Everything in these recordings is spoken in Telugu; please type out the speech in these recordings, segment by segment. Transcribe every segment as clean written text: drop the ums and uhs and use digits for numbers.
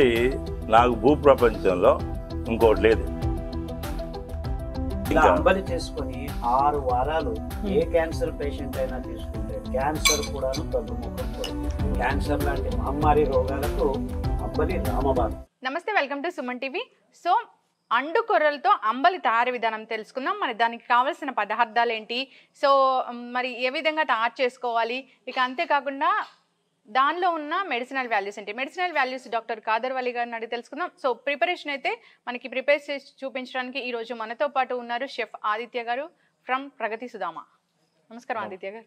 అనేది నాకు భూప్రపంచంలో ఇంకోటి లేదు. ఇలా అంబలి చేసుకొని 6 వారాలు ఏ క్యాన్సర్ పేషెంట్ అయినా తీసుకుంటే క్యాన్సర్ కూడాను తగ్గుముఖం పడుతుంది. క్యాన్సర్ లాంటి మహమ్మారి రోగాలకు అంబలి రామబాణం. నమస్తే, welcome to Suman TV. So and కొర్రలతో అంబలి తయారీ విధానం తెలుసుకుందాం. మరి దానికి కావాల్సిన పదార్థాలు ఏంటి, సో మరి ఏ విధంగా తయారు చేసుకోవాలి, ఇక అంతేకాకుండా దానిలో ఉన్న మెడిసినల్ వాల్యూస్ ఏంటి. మెడిసినల్ వాల్యూస్ డాక్టర్ కాదర్ వలి గారిని అడిగి తెలుసుకుందాం. సో ప్రిపరేషన్ అయితే మనకి ప్రిపేర్ చేసి చూపించడానికి ఈరోజు మనతో పాటు ఉన్నారు షెఫ్ ఆదిత్య గారు ఫ్రమ్ ప్రగతి సుధామ. నమస్కారం ఆదిత్య గారు.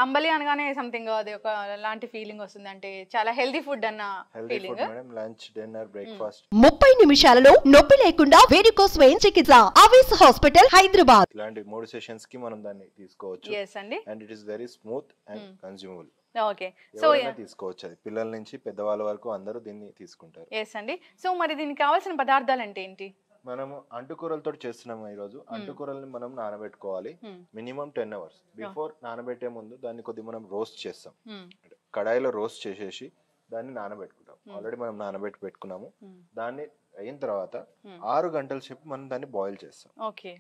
అంబలి అనగానే సంథింగ్ అది ఒక లాంటి ఫీలింగ్ వస్తుంది, అంటే చాలా హెల్దీ ఫుడ్ అన్న ఫీలింగ్. లంచ్, డిన్నర్, బ్రేక్ఫాస్ట్ 30 నిమిషాలలో నొప్పి లేకుండా వేడికోస్ స్వయం చికిత్స ఆవేశ హాస్పిటల్ హైదరాబాద్. ఇలాంటి 3 సెషన్స్ కి మనం దాన్ని తీసుకోవచ్చు. yes అండి, and it is very smooth and consumable. Okay, so తీసుకోవచ్చు, అది పిల్లల నుంచి పెద్దవాళ్ళ వరకు అందరూ దీన్ని తీసుకుంటారు. yes అండి. సో మరి దీనికి కావాల్సిన పదార్థాలు అంటే ఏంటి? మనము అంటుకూరలతో చేస్తున్నాము ఈ రోజు. అంటుకూరల్ని మనం నానబెట్టుకోవాలి మినిమం 10 hours. బిఫోర్ నానబెట్టే ముందు దాన్ని కొద్దిగా మనం రోస్ట్ చేస్తాం. కడాయిలో రోస్ట్ చేసేసి దాన్ని నానబెట్టుకుంటాం. ఆల్రెడీ మనం నానబెట్టి పెట్టుకున్నాము. దాన్ని అయిన తర్వాత 6 గంటల సేపు మనం దాన్ని బాయిల్ చేస్తాం. ఓకే,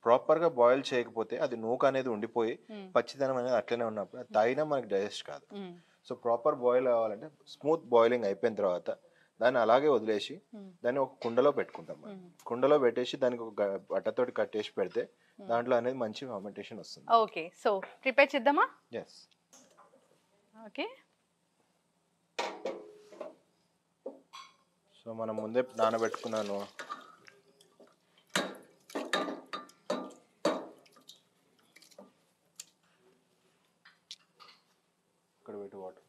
ప్రాపర్ గా బాయిల్ చేయకపోతే అది నూక అనేది ఉండిపోయి పచ్చిదనం అనేది అట్లనే ఉన్నప్పుడు అది తాగినా మనకి డైజెస్ట్ కాదు. సో ప్రాపర్ బాయిల్ అవ్వాలంటే స్మూత్ బాయిలింగ్ అయిపోయిన తర్వాత దాన్ని అలాగే వదిలేసి దాన్ని ఒక కుండలో పెట్టుకుంటాం. కుండలో పెట్టేసి దానికి ఒక బట్టతోటి కట్టేసి పెడితే దాంట్లో అనేది మంచి ఫర్మెంటేషన్ వస్తుంది. ఓకే, సో ప్రిపేర్ చేద్దామా? ఎస్. ఓకే, సో మనం ముందే నానబెట్టుకున్నాను. ఇక్కడ పెట్టి వాటర్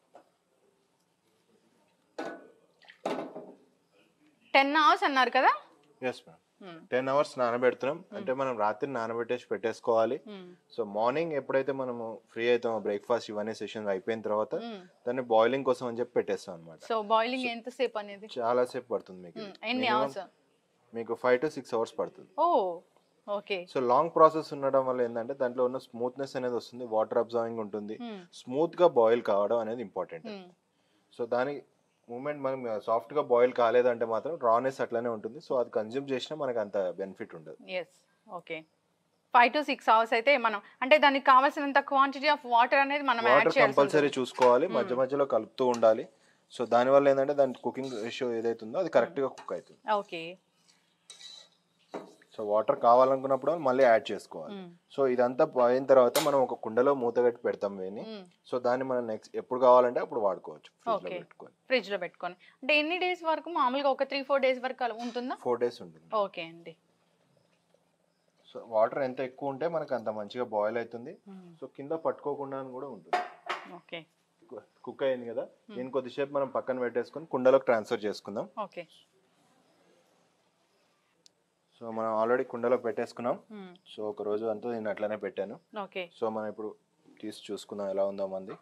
10 hours అన్నారు కదా? ఎస్ మ్యామ్, 10 hours నానబెడుతున్నాం. అంటే మనం రాత్రి నానబెట్టేసి పెట్టేసుకోవాలి. సో మార్నింగ్ ఎప్పుడైతే మనము ఫ్రీ అవుతామో బ్రేక్ఫాస్ట్ ఇవన్నీ సెషన్స్ అయిపోయిన తర్వాత దాన్ని బాయిలింగ్ కోసం అని చెప్పి పెట్టేస్తాం అనమాట. సో బాయిలింగ్ ఎంత సేపు అనేది? చాలా సేపు పడుతుంది మీకు. ఎన్ని అవర్స్? మీకు 5 to 6 hours పడుతుంది. ఓ ఓకే. సో లాంగ్ ప్రాసెస్ ఉండడం వల్ల ఏంటంటే దాంట్లో ఉన్న స్మూత్నెస్ అనేది వస్తుంది, వాటర్ అబ్జర్వింగ్ ఉంటుంది, స్మూత్ గా బాయిల్ కావడం అనేది ఇంపార్టెంట్. సో దాని మూమెంట్ మనం సాఫ్ట్ గా బాయిల్ కాలేదంటే మాత్రం రానెస్ అట్లానే ఉంటుంది. సో అది కన్జ్యూమ్ చేసినా మనకు అంత బెనిఫిట్ ఉండదు. Yes, okay. 5 to 6 hours అయితే మనం అంటే దానికి కావాల్సినంత క్వాంటిటీ ఆఫ్ వాటర్ అనేది మనం యాడ్ వాటర్ చేయాలి, కంపల్సరీ చూసుకోవాలి, మధ్య మధ్యలో కలుపుతూ ఉండాలి. సో దాని వల్ల ఏంటంటే దాని కుకింగ్ రేషియో ఏదైతే ఉందో అది కరెక్ట్ గా కుక్ అవుతుంది. ఓకే. సో వాటర్ కావాలనుకున్నప్పుడు మళ్ళీ యాడ్ చేసుకోవాలి. సో ఇదంతా అయిన తర్వాత మనం ఒక కుండలో మూత కట్టి పెడతాం వేని. సో దాన్ని మనం నెక్స్ట్ ఎప్పుడు కావాలంటే అప్పుడు వాడుకోవచ్చు ఫ్రిడ్జ్ లో పెట్టుకొని. అంటే ఎన్ని డేస్ వరకు మామూలుగా ఒక 3-4 days వరకు ఉంటుందా? 4 days ఉంటుంది. ఓకే అండి. సో వాటర్ ఎంత ఎక్కువ ఉంటే మనకు అంత మంచిగా బాయిల్ అవుతుంది. సో కింద పట్టుకోకుండా కూడా ఉంటుంది. ఓకే, కుక్ అయింది కదా, దీన్ని కొద్దిసేపు మనం పక్కన పెట్టేసుకొని కుండలోకి ట్రాన్స్ఫర్ చేసుకుందాం. ఓకే. సో మనం ఆల్రెడీ కుండలో పెట్టేసుకున్నాం. సో ఒక రోజు అంతా నేను అట్లనే పెట్టాను. ఓకే. సో మనం ఇప్పుడు తీసి చూసుకుందాం ఎలా ఉందో మంది.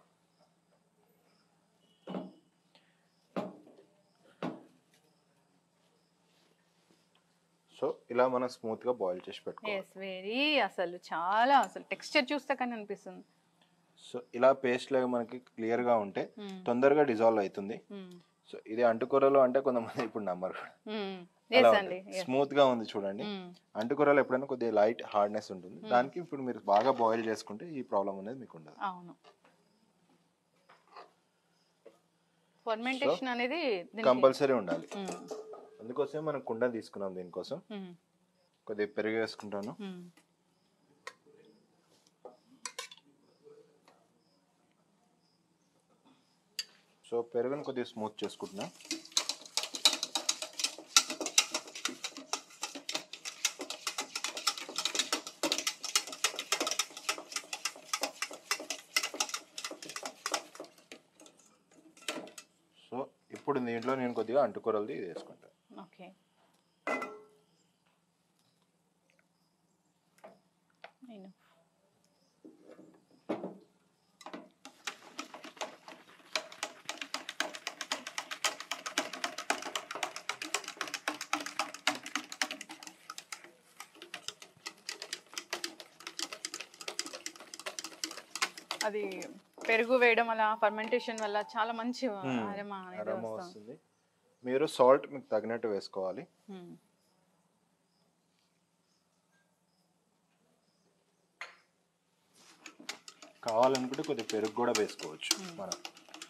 సో ఇలా మనం స్మూత్ గా బాయిల్ చేసి పెట్టుకోవాలి. అసలు చాలా టెక్స్చర్ చూస్తే కానీ అనిపిస్తుంది. సో ఇలా పేస్ట్ లాగా మనకి క్లియర్ గా ఉంటే తొందరగా డిజాల్వ్ అవుతుంది. సో ఇది అంటుకూరలో అంటే కొంతమంది ఇప్పుడు నమ్మరు, స్మూత్ గా ఉంది చూడండి. అంటుకూరలో ఎప్పుడైనా కొద్దిగా లైట్ హార్డ్నెస్ ఉంటుంది. దానికి ఇప్పుడు మీరు బాగా బాయిల్ చేసుకుంటే ఈ ప్రాబ్లం అనేది మీకు ఉండదు. అవును, ఫర్మెంటేషన్ అనేది కంపల్సరీ ఉండాలి. అందుకోసమే మనం కుండ తీసుకున్నాం. దీనికోసం కొద్దిగా పెరుగు వేసుకుంటాను. సో పెరుగుని కొద్దిగా స్మూత్ చేసుకుంటున్నా. సో ఇప్పుడు దీంట్లో నేను కొద్దిగా అంటుకూరలది వేసుకుంటాను. ఓకే. అది పెరుగు వేయడం వల్ల ఫర్మెంటేషన్ వల్ల చాలా మంచి అరోమా వస్తుంది. మీరు సాల్ట్ మీకు తగినట్టు వేసుకోవాలి. కావాలనుకుంటే కొద్దిగా పెరుగు కూడా వేసుకోవచ్చు.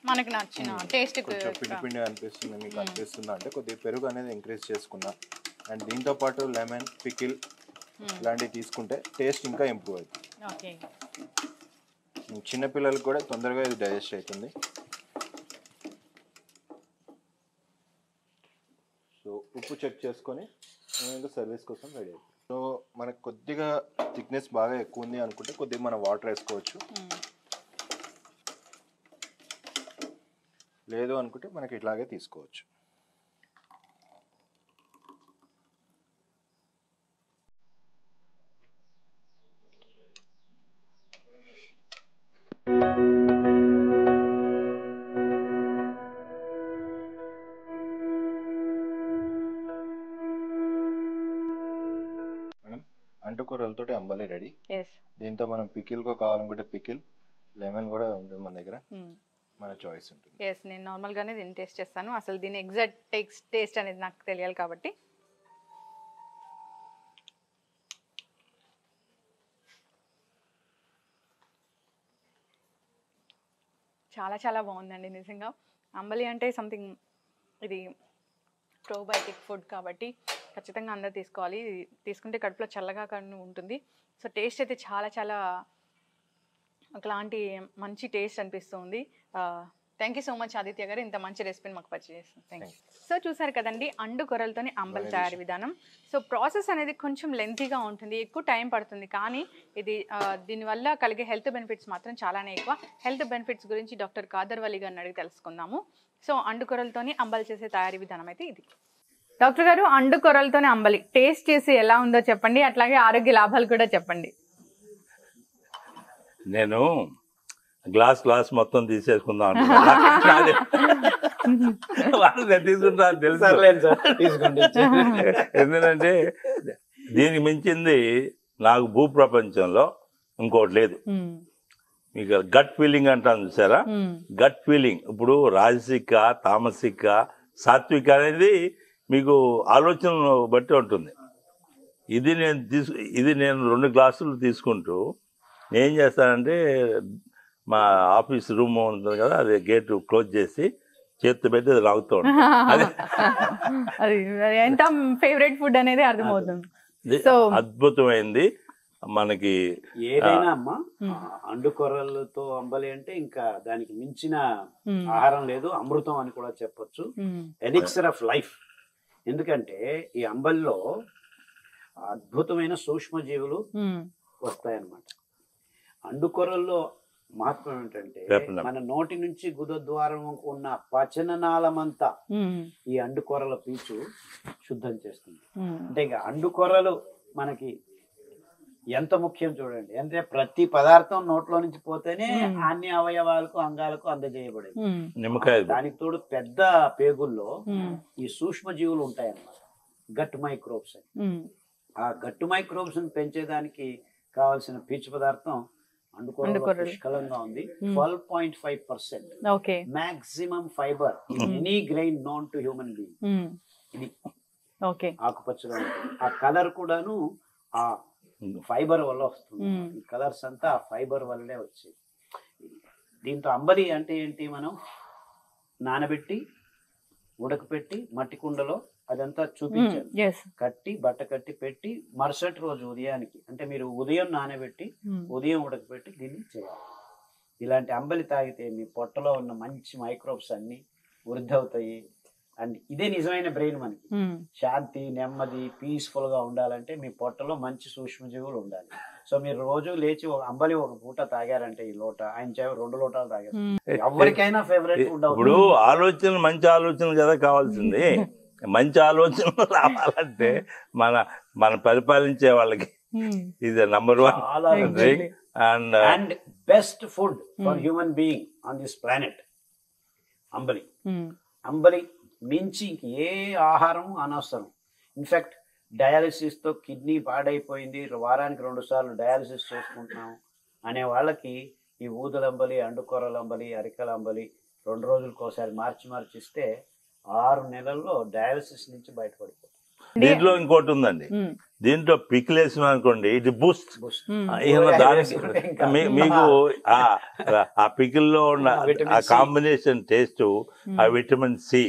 మనకు నచ్చిన టేస్ట్ కొంచెం పిండి పిండి అనిపిస్తుంది మీకు అనిపిస్తుందా అంటే కొద్దిగా పెరుగు అనేది ఇంక్రీజ్ చేసుకున్నా. అండ్ దీంతో పాటు లెమన్ పికిల్ ఇలాంటివి తీసుకుంటే టేస్ట్ ఇంకా ఇంప్రూవ్ అవుతుంది. ఓకే, చిన్నపిల్లలకు కూడా తొందరగా ఇది డైజెస్ట్ అవుతుంది. సో ఉప్పు చెక్ చేసుకొని ఇంకా సర్వీస్ కోసం రెడీ అవుతుంది. సో మనకు కొద్దిగా థిక్నెస్ బాగా ఎక్కువ ఉంది అనుకుంటే కొద్దిగా మనం వాటర్ వేసుకోవచ్చు. లేదు అనుకుంటే మనకి ఇట్లాగే తీసుకోవచ్చు. అంటుకూరలతోటి అంబలి రెడీ. దీంతో మనం పికిల్ కావాలనుకుంటే పికిల్, లెమన్ కూడా ఉంటుంది మన దగ్గర, మన చాయిస్ ఉంటుంది. నేను నార్మల్గానే దీన్ని టేస్ట్ చేస్తాను. అసలు దీని ఎగ్జాక్ట్ టేస్ట్ అనేది నాకు తెలియాలి కాబట్టి. చాలా చాలా బాగుందండి నిజంగా. అంబలి అంటే సంథింగ్ ఇది ప్రోబయోటిక్ ఫుడ్ కాబట్టి ఖచ్చితంగా అందరూ తీసుకోవాలి. తీసుకుంటే కడుపులో చల్లగా కానీ ఉంటుంది. సో టేస్ట్ అయితే చాలా చాలా ఒకలాంటి మంచి టేస్ట్ అనిపిస్తుంది. Thank you so much Aditya గారు, ఇంత మంచి రెసిపీని మాకు పరిచయం చేస్తుంది. Thank you. సో చూసారు కదండి అండు కొర్రలతోని అంబలి తయారీ విధానం. సో ప్రాసెస్ అనేది కొంచెం లెంతీగా ఉంటుంది, ఎక్కువ టైం పడుతుంది. కానీ ఇది దీనివల్ల కలిగే హెల్త్ బెనిఫిట్స్ మాత్రం చాలానే ఎక్కువ. హెల్త్ బెనిఫిట్స్ గురించి డాక్టర్ కాదర్ వలి గారిని అడిగి తెలుసుకుందాము. సో అండు కొర్రలతోని అంబలి చేసే తయారీ విధానం అయితే ఇది. డాక్టర్ గారు, అండు కొర్రలతోని అంబలి టేస్ట్ చేసి ఎలా ఉందో చెప్పండి, అట్లాగే ఆరోగ్య లాభాలు కూడా చెప్పండి. నేను గ్లాస్ మొత్తం తీసేసుకుందాం తీసుకుంటా తెలుసు. ఎందుకంటే దీనికి మించింది నాకు భూప్రపంచంలో ఇంకోటి లేదు. మీకు గట్ ఫీలింగ్ అంటాను చూసారా, గట్ ఫీలింగ్. ఇప్పుడు రాజసిక, తామసిక, సాత్విక అనేది మీకు ఆలోచన బట్టి ఉంటుంది. ఇది నేను 2 గ్లాసులు తీసుకుంటూ నేను చేస్తానంటే మా ఆఫీస్ రూమ్ ఉంటుంది కదా, అది గేట్ క్లోజ్ చేసి చేతితో పెట్టి అది లాగుతూ ఉంటాను. అది ఎంత ఫేవరెట్ ఫుడ్ అనేది అర్థమవుతుంది. అద్భుతమైంది మనకి. ఏదైనా అమ్మా అండు కొర్రలతో అంబలి అంటే ఇంకా దానికి మించిన ఆహారం లేదు, అమృతం అని కూడా చెప్పొచ్చు. Elixir of life. ఎందుకంటే ఈ అంబలిలో అద్భుతమైన సూక్ష్మజీవులు వస్తాయన్నమాట. అండు కొర్రల్లో మహత్వం ఏంటంటే మన నోటి నుంచి గుదద్వారం ఉన్న పచననాళమంతా ఈ అండు కొర్రల పీచు శుద్ధం చేస్తుంది. అంటే ఇంకా అండు కొర్రలు మనకి ఎంత ముఖ్యం చూడండి. అంటే ప్రతి పదార్థం నోట్లో నుంచి పోతేనే అన్ని అవయవాలకు అంగాలకు అందజేయబడేది. నిమ్మకాయ దానికి తోడు పెద్ద పేగుల్లో ఈ సూక్ష్మజీవులు ఉంటాయన్నమాట, గట్ మైక్రోబ్స్ అని. ఆ గట్టు మైక్రోబ్స్ పెంచేదానికి కావాల్సిన పీచు పదార్థం అండుకొర్రలో పుష్కలంగా ఉంది. 12.5% maximum fibre in any grain known to human being. ఇది ఆకుపచ్చగా ఉంటుంది. ఆ కలర్ కూడాను ఆ ఫైబర్ వల్ల వస్తుంది. ఈ కలర్స్ అంతా ఆ ఫైబర్ వల్లే వచ్చాయి. దీంతో అంబలి అంటే ఏంటి, మనం నానబెట్టి ఉడకపెట్టి మట్టి కుండలో అదంతా చూపించాను, కట్టి బట్ట కట్టి పెట్టి మరుసటి రోజు ఉదయానికి, అంటే మీరు ఉదయం నానబెట్టి ఉదయం ఉడకపెట్టి దీన్ని చేయాలి. ఇలాంటి అంబలి తాగితే మీ పొట్టలో ఉన్న మంచి మైక్రోబ్స్ అన్ని వృద్ధి అవుతాయి. అండ్ ఇదే నిజమైన బ్రెయిన్. మనకి శాంతి, నెమ్మది, పీస్ఫుల్ గా ఉండాలంటే మీ పొట్టలో మంచి సూక్ష్మజీవులు ఉండాలి. సో మీరు రోజు లేచి అంబలి ఒక పూట తాగారంటే, ఈ లోట ఆయన 2 లోటాలు తాగారు, ఎవరికైనా ఫేవరెట్ ఫుడ్. ఇప్పుడు ఆలోచన, మంచి ఆలోచన కదా కావాల్సింది. మంచి ఆలోచనలు రావాలంటే మన పరిపాలించే వాళ్ళకి ఇది number 1 and best food for human being on this planet ambali. అంబలి మించి ఏ ఆహారం అనవసరం. ఇన్ఫాక్ట్ డయాలిసిస్ తో కిడ్నీ పాడైపోయింది, వారానికి 2 సార్లు డయాలిసిస్ చేసుకుంటున్నాం అనే వాళ్ళకి ఈ ఊదలంబలి, అండుకొర్రలంబలి, అరికలంబలి 2 రోజులకోసారి మార్చి ఇస్తే 6 నెలల్లో డయాలసిస్ నుంచి బయటపడిపోతుంది. దీంట్లో ఇంకోటి ఉందండి, దీంట్లో పికిల్ వేసిన అనుకోండి ఇది బూస్ట్. దానికి మీకు ఆ పికిల్ లో ఉన్న ఆ కాంబినేషన్ టేస్ట్, ఆ విటమిన్ సి,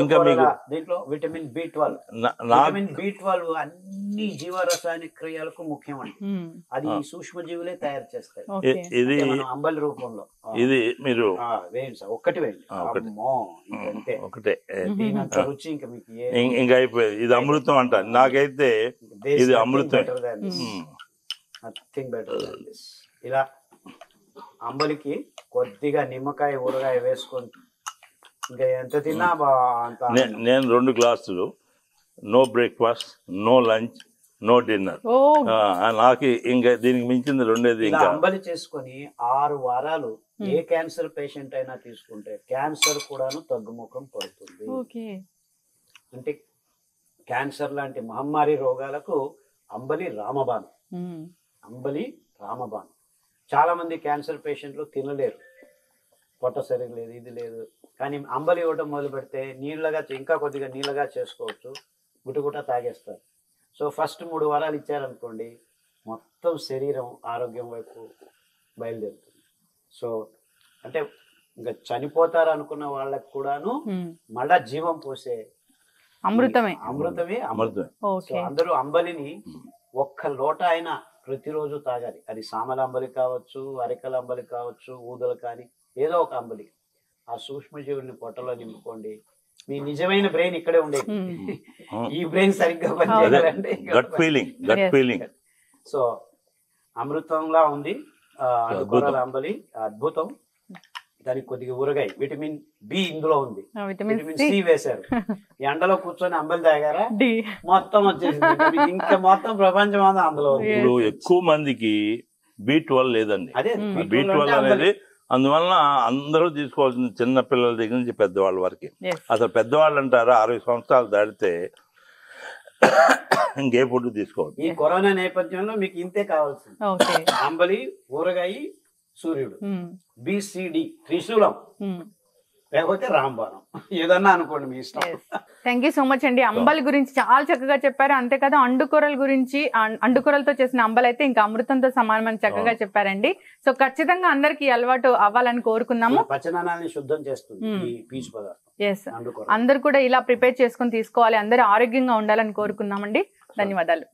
ఇంకా మీకు దీంట్లో విటమిన్ B12 అన్ని జీవరసాయనిక క్రియలకు ముఖ్యం అండి. అది సూక్ష్మజీవులే తయారు చేస్తాయి. ఇది అంబలి రూపంలో ఇది మీరు వేయండి సార్, ఒక్కటి వేయండి. అంతే, ఒకటే దీనంత రుచి ఇంకా మీకు ఇంకా అయిపోయింది. ఇది అమృతం అంట నాకైతే, ఇది అమృతం. Nothing better than this. ఇలా అంబలికి కొద్దిగా నిమ్మకాయ ఊరగాయ వేసుకొని ఇంకా ఎంత తిన్నా అంత. నేను 2 గ్లాసులు, no breakfast, no lunch, no dinner. నాకు ఇంకా దీనికి మించింది రెండేది. ఇంకా అంబలి చేసుకొని 6 వారాలు ఏ క్యాన్సర్ పేషెంట్ అయినా తీసుకుంటే క్యాన్సర్ కూడాను తగ్గుముఖం పడుతుంది. అంటే క్యాన్సర్ లాంటి మహమ్మారి రోగాలకు అంబలి రామబాణం. అంబలి రామబాణం. చాలా మంది క్యాన్సర్ పేషెంట్లు తినలేరు, పొట్ట సరిగ్గా లేదు, ఇది లేదు. కానీ అంబలి ఇవ్వడం మొదలు పెడితే నీళ్ళగా, ఇంకా కొద్దిగా నీళ్ళగా చేసుకోవచ్చు, గుటగుట తాగేస్తారు. సో ఫస్ట్ 3 వారాలు ఇచ్చారనుకోండి, మొత్తం శరీరం ఆరోగ్యం వైపు బయలుదేరుతుంది. సో అంటే ఇంకా చనిపోతారు అనుకున్న వాళ్ళకి కూడాను మళ్ళా జీవం పోసే అమృతమే. సో అందరూ అంబలిని 1 లోట అయినా ప్రతిరోజు తాగాలి. అది సామల అంబలి కావచ్చు, అరికల అంబలి కావచ్చు, ఊదలు కానీ ఏదో ఒక అంబలి. ఆ సూక్ష్మజీవుల్ని పొట్టలో నింపుకోండి. మీ నిజమైన బ్రెయిన్ ఇక్కడే ఉండేది. ఈ బ్రెయిన్ సరిగ్గా పనిచేయాలంటే గట్ ఫీలింగ్. సో అమృతంలా ఉంది అంబలి, అద్భుతం. దానికి కొద్దిగా ఊరగాయ, విటమిన్ బి ఇందులో ఉంది, విటమిన్ సి వేశారు. ఎండలో కూర్చొని అంబలి తాగారా మొత్తం వచ్చేసింది. ఇంకా మొత్తం ప్రపంచం అంతా అందులో. ఇప్పుడు ఎక్కువ మందికి B12 లేదండి. అదే B12 అనేది అందువలన అందరూ తీసుకోవాల్సింది, చిన్న పిల్లల దగ్గర నుంచి పెద్దవాళ్ళ వరకు. అసలు పెద్దవాళ్ళు అంటారా 60 సంవత్సరాలు దాటితే ఇంకే ఫుడ్ తీసుకోవాలి. ఈ కరోనా నేపథ్యంలో మీకు ఇంతే కావాల్సింది. అంబలి, ఊరగాయ, సూర్యుడు, బిసిడి, త్రిశూలం, లేకపోతే రాంబాణం, ఏదన్నా అనుకోండి మీ ఇష్టం. థ్యాంక్ యూ సో మచ్ అండి. అంబలి గురించి చాలా చక్కగా చెప్పారు. అంతేకాదు అండుకూరల గురించి, అండుకూరలతో చేసిన అంబలి అయితే ఇంకా అమృతంతో సమానమని చక్కగా చెప్పారండి. సో ఖచ్చితంగా అందరికి అలవాటు అవ్వాలని కోరుకున్నాము. పచనాన్ని శుద్ధం చేస్తుంది ఈ పీచు పదార్థం. ఎస్, అందరు కూడా ఇలా ప్రిపేర్ చేసుకుని తీసుకోవాలి, అందరూ ఆరోగ్యంగా ఉండాలని కోరుకున్నామండి. ధన్యవాదాలు.